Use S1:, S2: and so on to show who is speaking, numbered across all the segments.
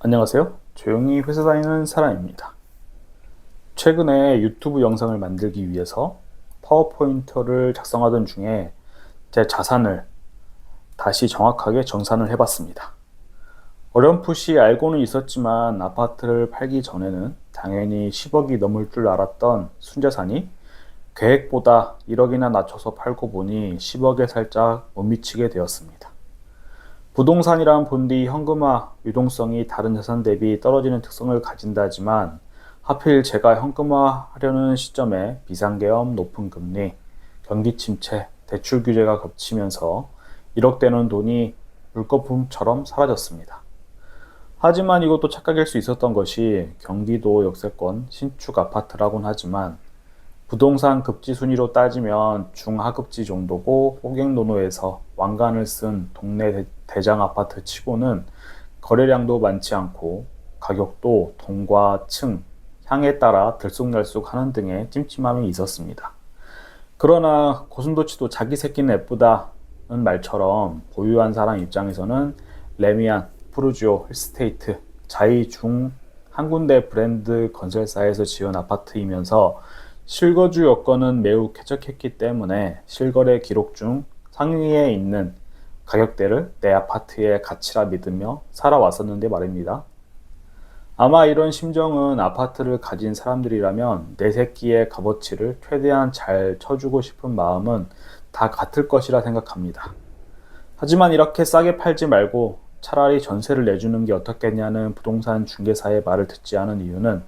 S1: 안녕하세요. 조용히 회사 다니는 사람입니다. 최근에 유튜브 영상을 만들기 위해서 파워포인트를 작성하던 중에 제 자산을 다시 정확하게 정산을 해봤습니다. 어렴풋이 알고는 있었지만 아파트를 팔기 전에는 당연히 10억이 넘을 줄 알았던 순자산이 계획보다 1억이나 낮춰서 팔고 보니 10억에 살짝 못 미치게 되었습니다. 부동산이란 본디 현금화 유동성이 다른 자산 대비 떨어지는 특성을 가진다지만 하필 제가 현금화하려는 시점에 비상계엄, 높은 금리, 경기 침체, 대출 규제가 겹치면서 1억 되는 돈이 물거품처럼 사라졌습니다. 하지만 이것도 착각일 수 있었던 것이 경기도 역세권 신축 아파트라곤 하지만 부동산 급지 순위로 따지면 중하급지 정도고 호갱노노에서 왕관을 쓴 동네 대장 아파트 치고는 거래량도 많지 않고 가격도 동과 층, 향에 따라 들쑥날쑥 하는 등의 찜찜함이 있었습니다. 그러나 고슴도치도 자기 새끼는 예쁘다는 말처럼 보유한 사람 입장에서는 레미안, 푸르지오, 힐스테이트, 자이 중 한 군데 브랜드 건설사에서 지은 아파트이면서 실거주 여건은 매우 쾌적했기 때문에 실거래 기록 중 상위에 있는 가격대를 내 아파트의 가치라 믿으며 살아왔었는데 말입니다. 아마 이런 심정은 아파트를 가진 사람들이라면 내 새끼의 값어치를 최대한 잘 쳐주고 싶은 마음은 다 같을 것이라 생각합니다. 하지만 이렇게 싸게 팔지 말고 차라리 전세를 내주는 게 어떻겠냐는 부동산 중개사의 말을 듣지 않은 이유는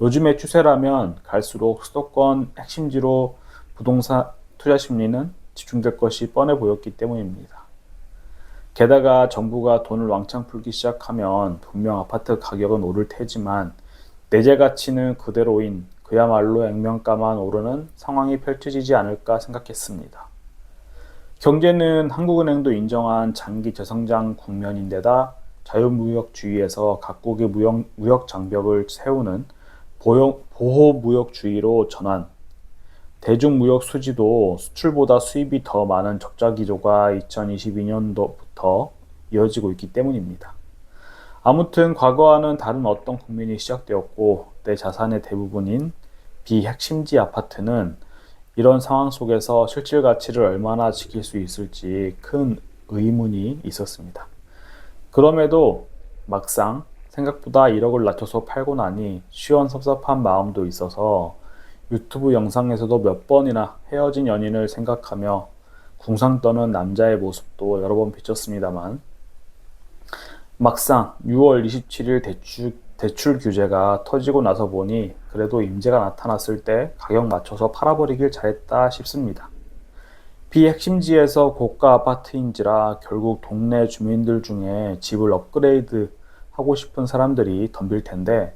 S1: 요즘의 추세라면 갈수록 수도권 핵심지로 부동산 투자 심리는 집중될 것이 뻔해 보였기 때문입니다. 게다가 정부가 돈을 왕창 풀기 시작하면 분명 아파트 가격은 오를 테지만 내재 가치는 그대로인 그야말로 액면가만 오르는 상황이 펼쳐지지 않을까 생각했습니다. 경제는 한국은행도 인정한 장기 저성장 국면인데다 자유무역주의에서 각국의 무역 장벽을 세우는 보호무역주의로 전환, 대중무역 수지도 수출보다 수입이 더 많은 적자 기조가 2022년도부터 이어지고 있기 때문입니다. 아무튼 과거와는 다른 어떤 국면이 시작되었고 내 자산의 대부분인 비핵심지 아파트는 이런 상황 속에서 실질 가치를 얼마나 지킬 수 있을지 큰 의문이 있었습니다. 그럼에도 막상 생각보다 1억을 낮춰서 팔고 나니 시원섭섭한 마음도 있어서 유튜브 영상에서도 몇 번이나 헤어진 연인을 생각하며 궁상 떠는 남자의 모습도 여러 번 비쳤습니다만 막상 6월 27일 대출 규제가 터지고 나서 보니 그래도 임대가 나타났을 때 가격 맞춰서 팔아버리길 잘했다 싶습니다. 비핵심지에서 고가 아파트인지라 결국 동네 주민들 중에 집을 업그레이드 하고 싶은 사람들이 덤빌 텐데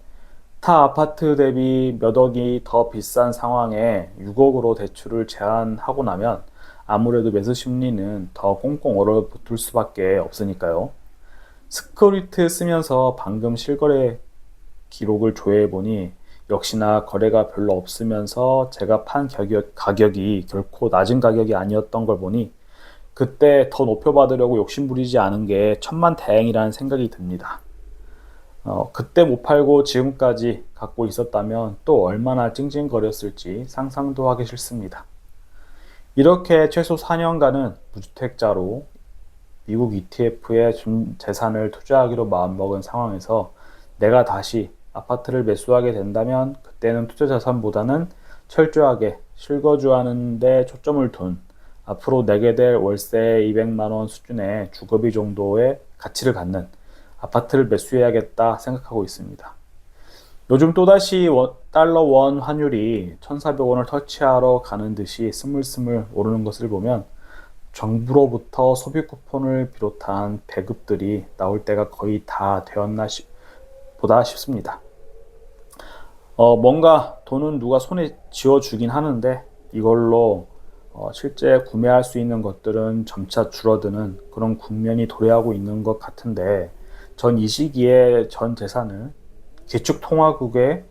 S1: 타 아파트 대비 몇 억이 더 비싼 상황에 6억으로 대출을 제한하고 나면 아무래도 매수 심리는 더 꽁꽁 얼어붙을 수밖에 없으니까요. 스크립트 쓰면서 방금 실거래 기록을 조회해보니 역시나 거래가 별로 없으면서 제가 판 가격이 결코 낮은 가격이 아니었던 걸 보니 그때 더 높여받으려고 욕심부리지 않은 게 천만다행이라는 생각이 듭니다. 그때 못 팔고 지금까지 갖고 있었다면 또 얼마나 찡찡거렸을지 상상도 하기 싫습니다. 이렇게 최소 4년간은 무주택자로 미국 ETF에 재산을 투자하기로 마음먹은 상황에서 내가 다시 아파트를 매수하게 된다면 그때는 투자 자산보다는 철저하게 실거주하는 데 초점을 둔 앞으로 내게 될 월세 200만 원 수준의 주거비 정도의 가치를 갖는 아파트를 매수해야겠다 생각하고 있습니다. 요즘 또다시 달러 원 환율이 1,400원을 터치하러 가는 듯이 스물스물 오르는 것을 보면 정부로부터 소비 쿠폰을 비롯한 배급들이 나올 때가 거의 다 되었나 보다 싶습니다. 뭔가 돈은 누가 손에 쥐어주긴 하는데 이걸로 실제 구매할 수 있는 것들은 점차 줄어드는 그런 국면이 도래하고 있는 것 같은데 전 이 시기에 전 재산을 기축통화국에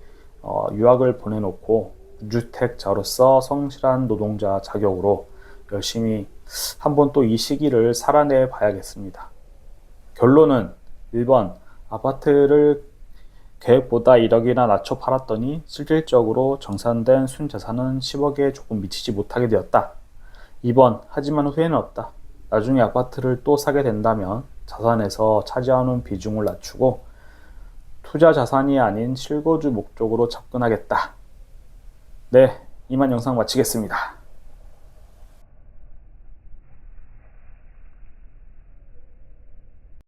S1: 유학을 보내놓고 무주택자로서 성실한 노동자 자격으로 열심히 한번 또 이 시기를 살아내 봐야겠습니다. 결론은 1번 아파트를 계획보다 1억이나 낮춰 팔았더니 실질적으로 정산된 순자산은 10억에 조금 미치지 못하게 되었다. 2번, 하지만 후회는 없다. 나중에 아파트를 또 사게 된다면 자산에서 차지하는 비중을 낮추고 투자 자산이 아닌 실거주 목적으로 접근하겠다. 네, 이만 영상 마치겠습니다.